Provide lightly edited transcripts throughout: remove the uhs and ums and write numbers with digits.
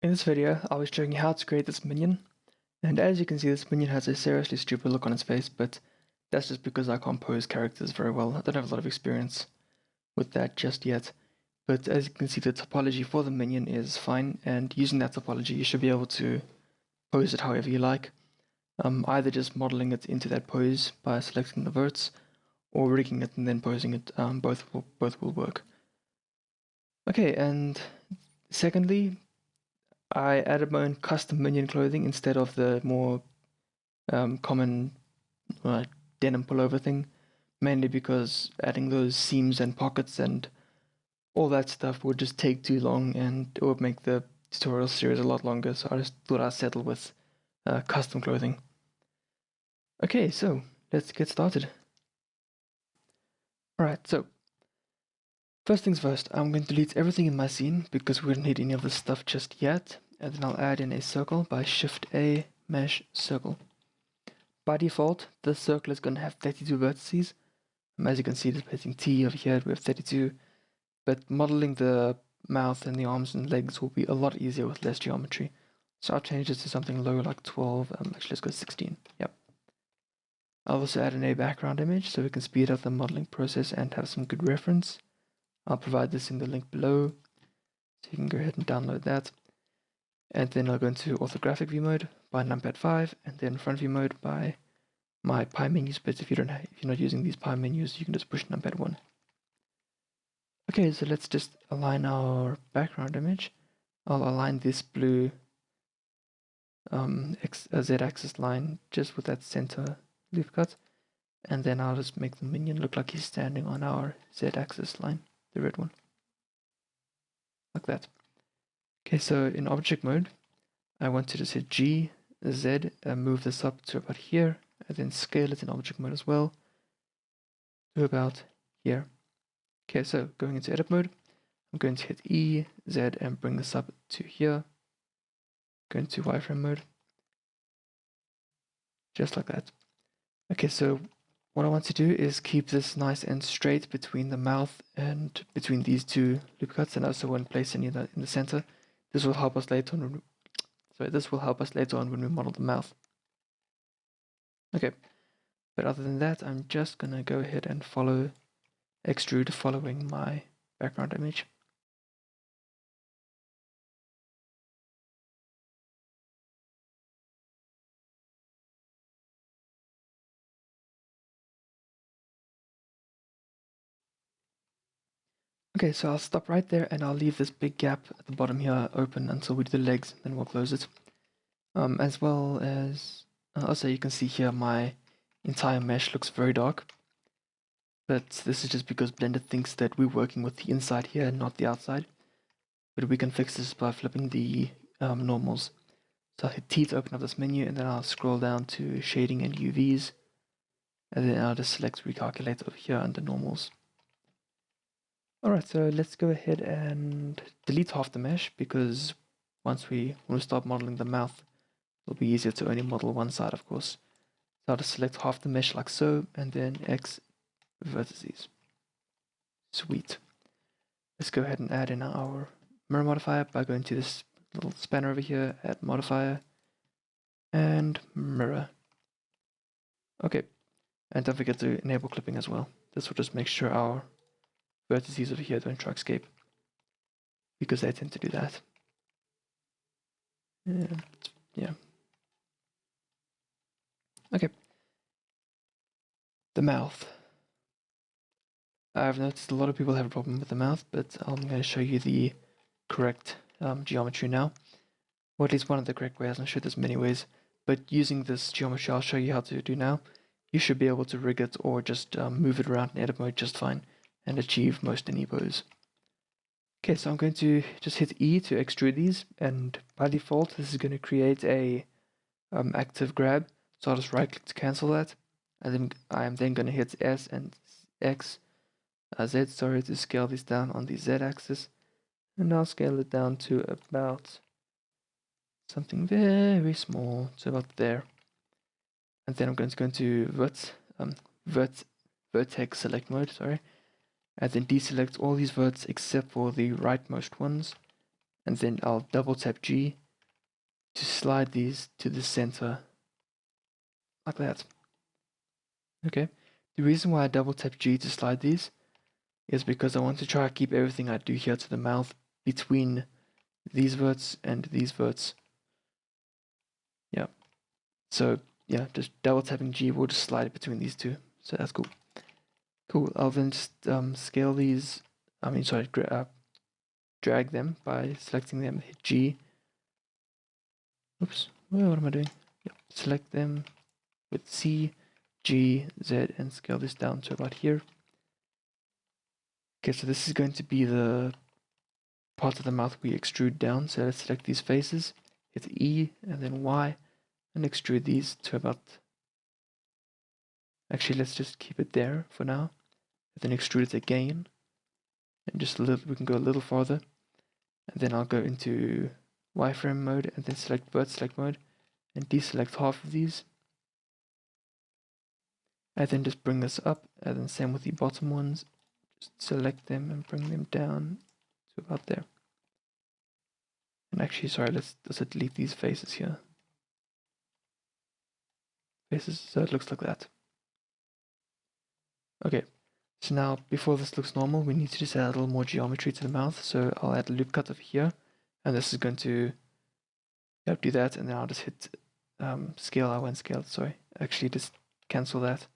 In this video, I'll be showing you how to create this minion, and as you can see this minion has a seriously stupid look on its face, but that's just because I can't pose characters very well. I don't have a lot of experience with that just yet, but as you can see the topology for the minion is fine, and using that topology you should be able to pose it however you like, either just modeling it into that pose by selecting the verts, or rigging it and then posing it. Both will work. Okay, and secondly, I added my own custom minion clothing instead of the more common denim pullover thing, mainly because adding those seams and pockets and all that stuff would just take too long and it would make the tutorial series a lot longer, so I just thought I'd settle with custom clothing. Okay, so let's get started. Alright, so first things first, I'm going to delete everything in my scene because we don't need any of this stuff just yet, and then I'll add in a circle by Shift A, Mesh, Circle. By default, this circle is going to have 32 vertices. As you can see, displacing T over here, we have 32, but modeling the mouth and the arms and legs will be a lot easier with less geometry. So I'll change this to something low like 12, actually let's go 16, yep. I'll also add in a background image so we can speed up the modeling process and have some good reference. I'll provide this in the link below, so you can go ahead and download that. And then I'll go into orthographic view mode by numpad 5, and then front view mode by my pie menus, but if you're not using these pie menus, you can just push numpad 1. Okay, so let's just align our background image. I'll align this blue z-axis line just with that center leaf cut, and then I'll just make the minion look like he's standing on our z-axis line, the red one, like that. Okay, so in object mode, I want to just hit G, Z, and move this up to about here, and then scale it in object mode as well to about here. Okay, so going into edit mode, I'm going to hit E, Z, and bring this up to here. Go into wireframe mode, just like that. Okay, so what I want to do is keep this nice and straight between the mouth and between these two loop cuts, and also won't place any of that in the center. This will help us later on. This will help us later on when we model the mouth. Okay, but other than that, I'm just gonna go ahead and extrude following my background image. Okay, so I'll stop right there and I'll leave this big gap at the bottom here open until we do the legs, and then we'll close it. As well as, also you can see here my entire mesh looks very dark, but this is just because Blender thinks that we're working with the inside here and not the outside. But we can fix this by flipping the normals. So I'll hit T to open up this menu, and then I'll scroll down to shading and UVs, and then I'll just select recalculate over here under normals. Alright, so let's go ahead and delete half the mesh, because when we start modeling the mouth, it'll be easier to only model one side, of course. So I'll just select half the mesh like so, and then X vertices. Sweet. Let's go ahead and add in our mirror modifier by going to this little spanner over here, add modifier, and mirror. Okay, and don't forget to enable clipping as well. This will just make sure our vertices over here don't truckscape, because they tend to do that. And yeah. Okay. The mouth. I've noticed a lot of people have a problem with the mouth, but I'm going to show you the correct geometry now. Or at least one of the correct ways. I'm sure there's many ways, but using this geometry I'll show you how to do now, you should be able to rig it or just move it around in edit mode just fine and achieve most any pose. Okay, so I'm going to just hit E to extrude these, and by default this is going to create a active grab, so I'll just right click to cancel that, and then I am then going to hit S and X, Z, sorry, to scale this down on the Z axis, and I'll scale it down to about something very small, so about there. And then I'm going to go into vertex select mode, sorry, and then deselect all these verts except for the rightmost ones, and then I'll double tap G to slide these to the center, like that. Okay, the reason why I double tap G to slide these is because I want to try to keep everything I do here to the mouth between these verts and these verts. Yeah, so yeah, just double tapping G will just slide it between these two, so that's cool. Cool, I'll then just scale these, drag them by selecting them, hit G. Oops, what am I doing? Yep. Select them with C, G, Z, and scale this down to about here. Okay, so this is going to be the part of the mouth we extrude down. So let's select these faces, hit E, and then Y, and extrude these to about... Actually, let's just keep it there for now, and then extrude it again, and just a little, we can go a little farther, and then I'll go into wireframe mode, and then select vert select mode, and deselect half of these, and then just bring this up, and then same with the bottom ones, just select them and bring them down to about there. And actually, sorry, let's also delete these faces here. Faces, so it looks like that. Okay, so now before this looks normal, we need to just add a little more geometry to the mouth. So I'll add a loop cut over here, and this is going to do that, and then I'll just hit scale. I won't scale, sorry. Actually, just cancel that,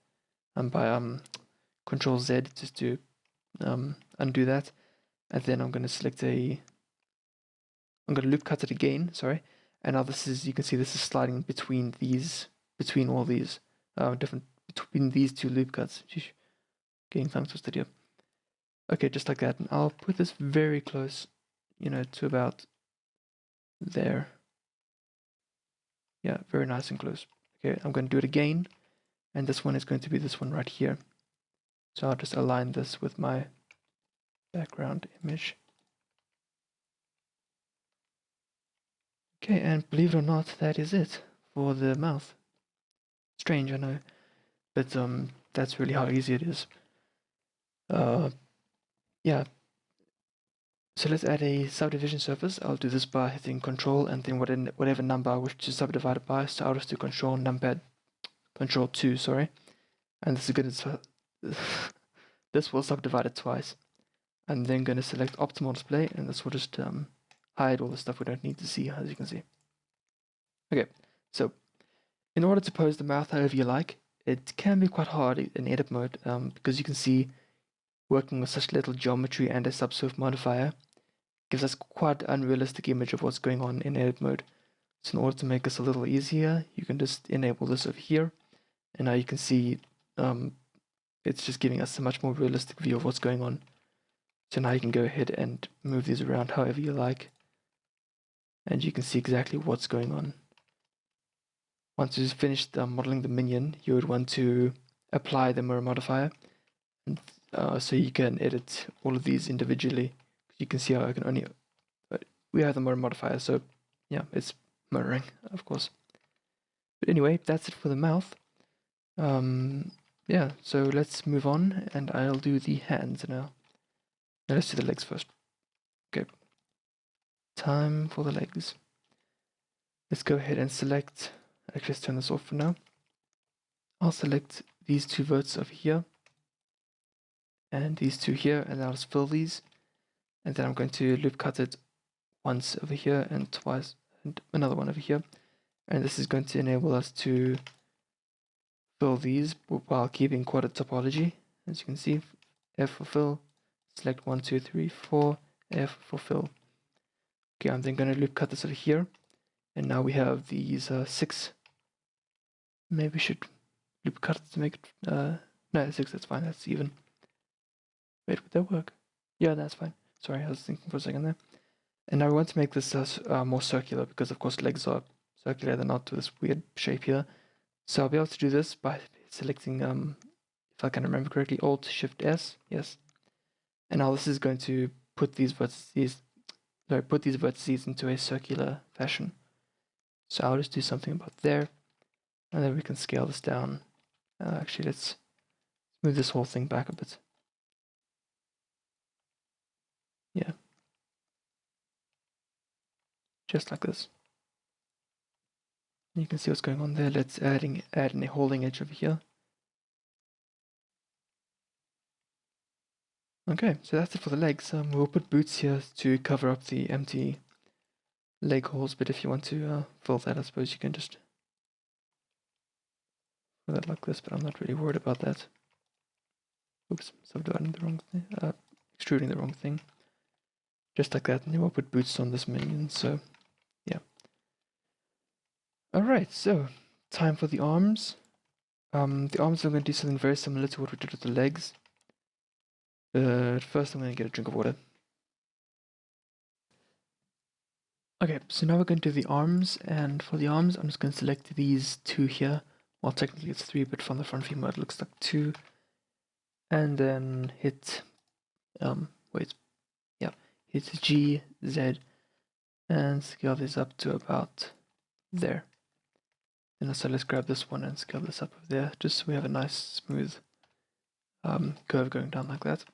and by Control Z just to undo that, and then I'm going to select I'm going to loop cut it again, sorry, and now this is, you can see this is sliding between all these between these two loop cuts. Sheesh. Getting tongue twisted here. Okay, just like that, and I'll put this very close, to about there. Yeah, very nice and close. Okay, I'm going to do it again, and this one is going to be this one right here. So I'll just align this with my background image. Okay, and believe it or not, that is it for the mouth. Strange, I know, but that's really how easy it is. Yeah. So let's add a subdivision surface. I'll do this by hitting Control and then whatever number I wish to subdivide it by. So I'll just do Control numpad, Control 2, sorry. And this is going to this will subdivide it twice. I'm then going to select Optimal Display, and this will just hide all the stuff we don't need to see, as you can see. Okay, so in order to pose the mouth however you like, it can be quite hard in edit mode because you can see working with such little geometry and a subsurf modifier gives us quite an unrealistic image of what's going on in edit mode. So in order to make this a little easier, you can just enable this over here, and now you can see it's just giving us a much more realistic view of what's going on. So now you can go ahead and move these around however you like, and you can see exactly what's going on. Once you've finished modeling the minion, you would want to apply the mirror modifier, and so you can edit all of these individually. You can see how I can only... we have the mirror modifier, so yeah, it's mirroring, of course. But anyway, that's it for the mouth. Yeah, so let's move on, and I'll do the hands now. Now let's do the legs first. Okay. Time for the legs. Let's go ahead and select... Actually, let's turn this off for now. I'll select these two verts over here, and these two here, and I'll just fill these. And then I'm going to loop cut it once over here and twice, and another one over here. And this is going to enable us to fill these while keeping quaded topology. As you can see, F for fill, select 1, 2, 3, 4, F for fill. Okay, I'm then going to loop cut this over here. And now we have these 6. Maybe we should loop cut it to make it, no, 6, that's fine, that's even. Wait, would that work? Yeah, that's fine. Sorry, I was thinking for a second there. And now we want to make this more circular because, of course, legs are circular. They're not this weird shape here. So I'll be able to do this by selecting, if I can remember correctly, Alt-Shift-S. Yes. And now this is going to put these vertices into a circular fashion. So I'll just do something about there. And then we can scale this down. Actually, let's move this whole thing back a bit. Yeah. just like this. You can see what's going on there. Let's add in a holding edge over here. Okay, so that's it for the legs. We'll put boots here to cover up the empty leg holes, but if you want to fill that, I suppose you can just fill that like this, but I'm not really worried about that. Oops, subdividing the wrong thing, extruding the wrong thing. Just like that, and then we'll put boots on this minion, so yeah. Alright, so time for the arms. The arms are going to do something very similar to what we did with the legs. But first I'm going to get a drink of water. Okay, so now we're going to do the arms, and for the arms I'm just going to select these two here. Well, technically it's three, but from the front view mode it looks like two. And then hit, hit G, Z, and scale this up to about there. And so let's grab this one and scale this up over there, just so we have a nice smooth curve going down like that.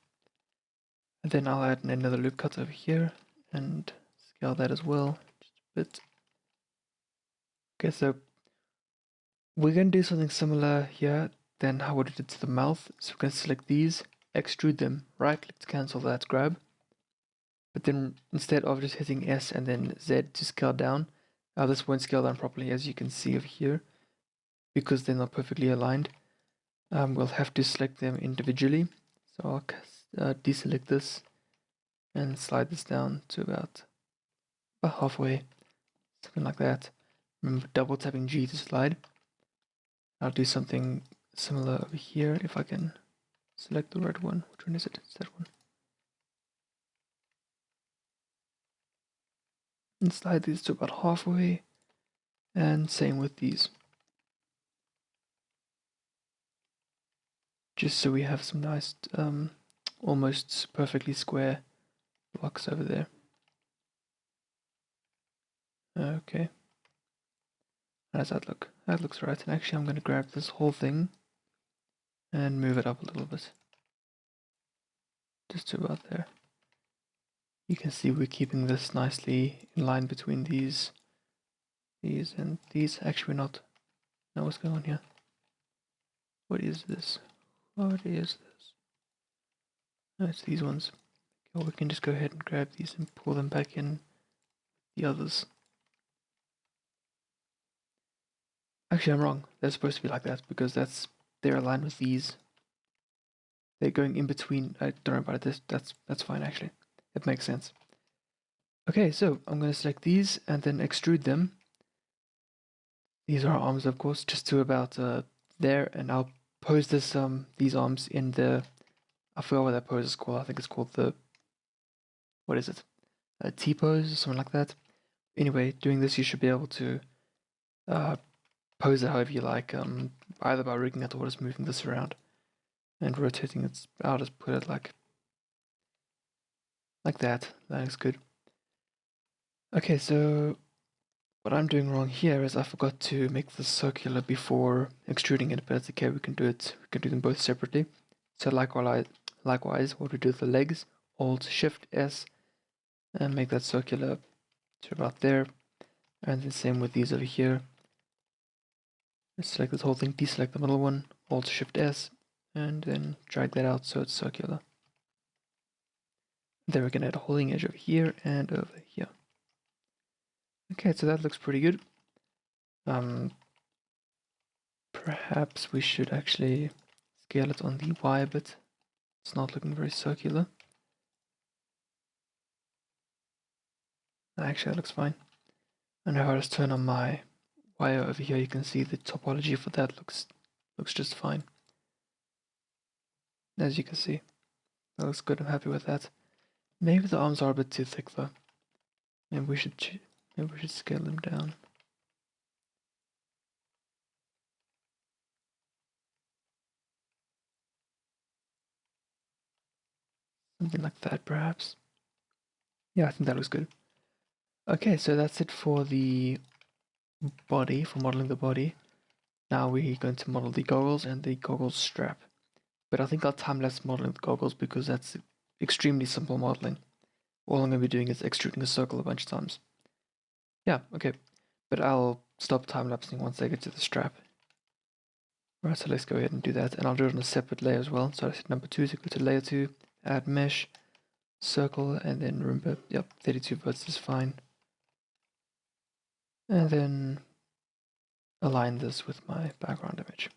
And then I'll add another loop cut over here and scale that as well, just a bit. Okay, so we're going to do something similar here than how we did to the mouth. So we're going to select these, extrude them, right click to cancel that grab. But then instead of just hitting S and then Z to scale down, this won't scale down properly, as you can see over here, because they're not perfectly aligned. We'll have to select them individually. So I'll deselect this and slide this down to about halfway, something like that. Remember double tapping G to slide. I'll do something similar over here if I can select the right one. Which one is it? It's that one. And slide these to about halfway, and same with these. Just so we have some nice, almost perfectly square blocks over there. Okay. How does that look? That looks right. And actually I'm going to grab this whole thing and move it up a little bit. Just to about there. You can see we're keeping this nicely in line between these and these. Actually we're not. Now what's going on here? What is this? What is this? No, it's these ones. Okay, we can just go ahead and grab these and pull them back in the others. Actually, I'm wrong. They're supposed to be like that because they're aligned with these. They're going in between. Don't worry about it. That's fine actually. It makes sense. Okay, so I'm going to select these and then extrude them. These are arms, of course, just to about there, and I'll pose this these arms in the. I forgot what that pose is called. I think it's called the. What is it? A T pose or something like that. Anyway, doing this, you should be able to pose it however you like, either by rigging it or just moving this around and rotating it. I'll just put it like that. That looks good. Okay, so what I'm doing wrong here is I forgot to make this circular before extruding it, but it's okay. We can do it. We can do them both separately. So likewise, what we do with the legs, Alt Shift S, and make that circular to about there, and then same with these over here. Let's select this whole thing, deselect the middle one, Alt Shift S, and then drag that out so it's circular. Then we can add a holding edge over here and over here. Okay, so that looks pretty good. Perhaps we should actually scale it on the Y a bit. It's not looking very circular. Actually, that looks fine. And if I just turn on my wire over here, you can see the topology for that looks just fine. As you can see, that looks good. I'm happy with that. Maybe the arms are a bit too thick though. Maybe we should scale them down. Something like that, perhaps. Yeah, I think that looks good. Okay, so that's it for the body, for modeling the body. Now we're going to model the goggles and the goggles strap. But I think I'll time-lapse modeling the goggles because that's extremely simple modeling. All I'm going to be doing is extruding a circle a bunch of times. Yeah, okay. But I'll stop time-lapsing once I get to the strap. Alright, so let's go ahead and do that. And I'll do it on a separate layer as well. So I set number 2 to go to layer 2, add mesh, circle, and then remember, yep, 32 verts is fine. And then align this with my background image.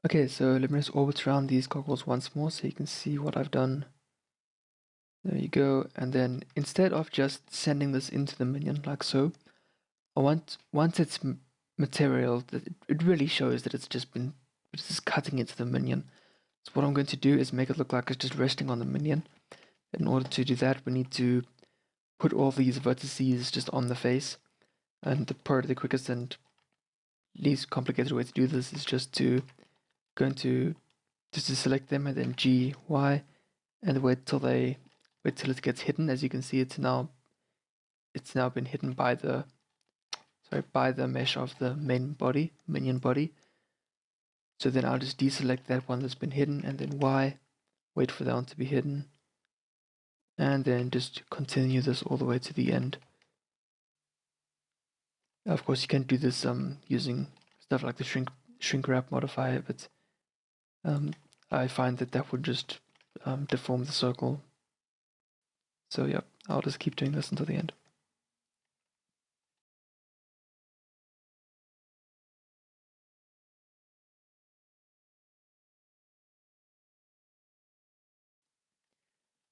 Okay, so let me just orbit around these goggles once more so you can see what I've done. There you go. And then instead of just sending this into the minion like so, I want, once it's material, that it really shows that it's just cutting into the minion. So what I'm going to do is make it look like it's just resting on the minion. In order to do that, we need to put all these vertices just on the face. And the quickest and least complicated way to do this is just to select them and then G, Y, and wait till it gets hidden. As you can see, it's now been hidden by the mesh of the minion body. So then I'll just deselect that one that's been hidden, and then Y, wait for that one to be hidden, and then just continue this all the way to the end. Of course, you can do this using stuff like the shrink wrap modifier, but I find that would just deform the circle. So yeah, I'll just keep doing this until the end.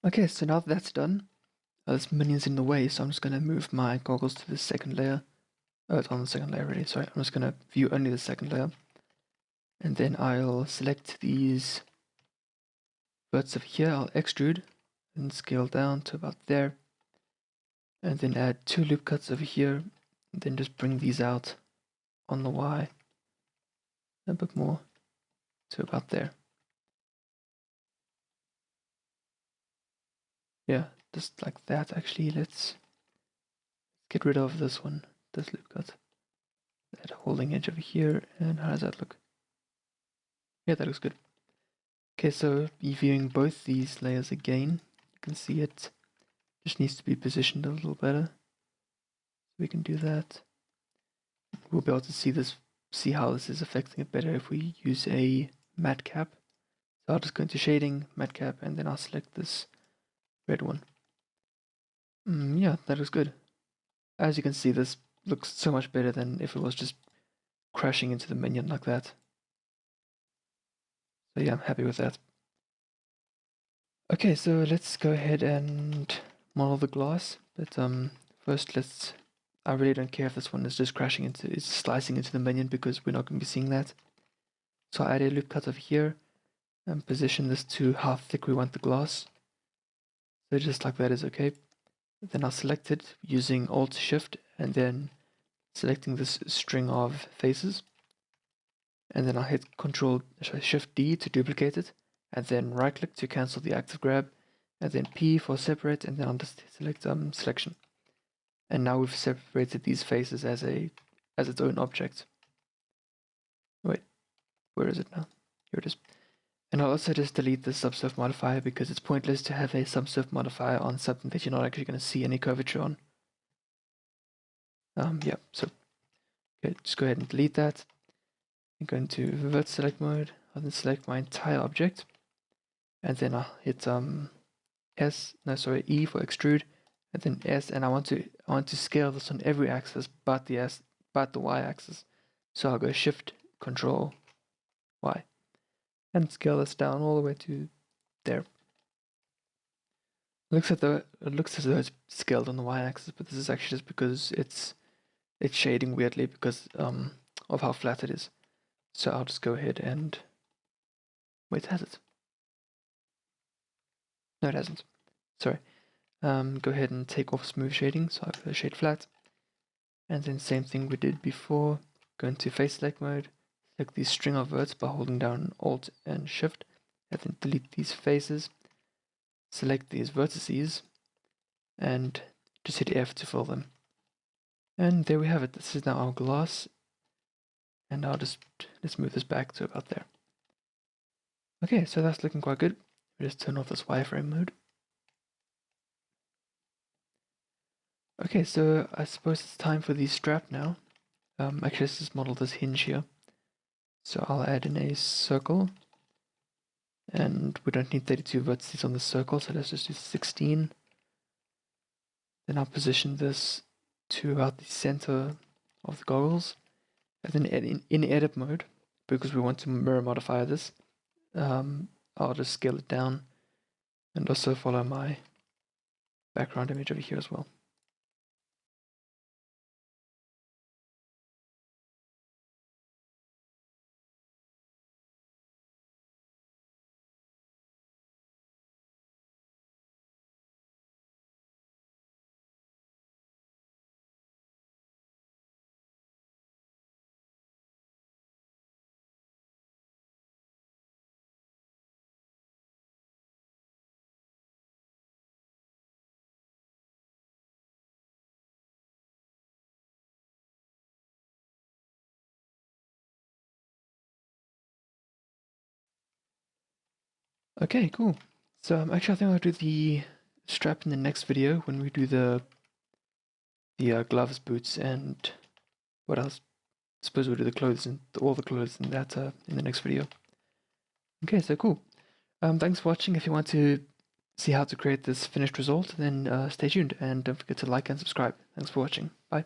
Okay, so now that that's done, this minion's in the way, so I'm just going to move my goggles to the second layer. Oh, it's on the second layer already, sorry. I'm just going to view only the second layer. And then I'll select these verts of here, I'll extrude and scale down to about there. And then add 2 loop cuts over here, and then just bring these out on the Y a bit more to about there. Yeah, just like that actually. Let's get rid of this one, this loop cut. That holding edge over here, and how does that look? Yeah, that looks good. Okay, so viewing both these layers again, you can see it just needs to be positioned a little better. We can do that. We'll be able to see how this is affecting it better if we use a matte cap. So I'll just go into shading, matte cap, and then I'll select this red one. Yeah, that looks good. As you can see, this looks so much better than if it was just crashing into the minion like that. So yeah, I'm happy with that. Okay, so let's go ahead and model the glass, but first I really don't care if this one is just it's slicing into the minion because we're not going to be seeing that. So I add a loop cut over here and position this to how thick we want the glass. So just like that is okay. Then I'll select it using Alt Shift and then selecting this string of faces. And then I'll hit Shift D to duplicate it, and then right click to cancel the active grab, and then P for separate, and then I'll just select selection. And now we've separated these faces as its own object. Wait, where is it now? Here it is. And I'll also just delete the subsurf modifier because it's pointless to have a subsurf modifier on something that you're not actually going to see any curvature on. Yeah, so okay, just go ahead and delete that. I'm going to vert select mode. I'll then select my entire object, and then I'll hit E for extrude, and then S, and I want to scale this on every axis but the Y axis. So I'll go Shift Control Y and scale this down all the way to there. It looks as though it's scaled on the Y axis, but this is actually just because it's shading weirdly because of how flat it is. So I'll just go ahead and wait, has it? No, it hasn't. Sorry. go ahead and take off smooth shading, so I have shade flat. And then same thing we did before, go into face select mode, select the string of verts by holding down Alt and Shift, and then delete these faces, select these vertices, and just hit F to fill them. And there we have it. This is now our glass, and let's move this back to about there. Okay, so that's looking quite good. We'll just turn off this wireframe mode. Okay, so I suppose it's time for the strap now. Actually, let's just model this hinge here. So I'll add in a circle, and we don't need 32 vertices on the circle, so let's just do 16. Then I'll position this to about the center of the goggles, and then in edit mode, because we want to mirror modify this, I'll just scale it down and also follow my background image over here as well. Okay, cool. So actually I think I'll do the strap in the next video when we do the gloves, boots, and what else? I suppose we'll do the clothes and all the clothes in that in the next video. Okay, so cool. Thanks for watching. If you want to see how to create this finished result, then stay tuned and don't forget to like and subscribe. Thanks for watching. Bye.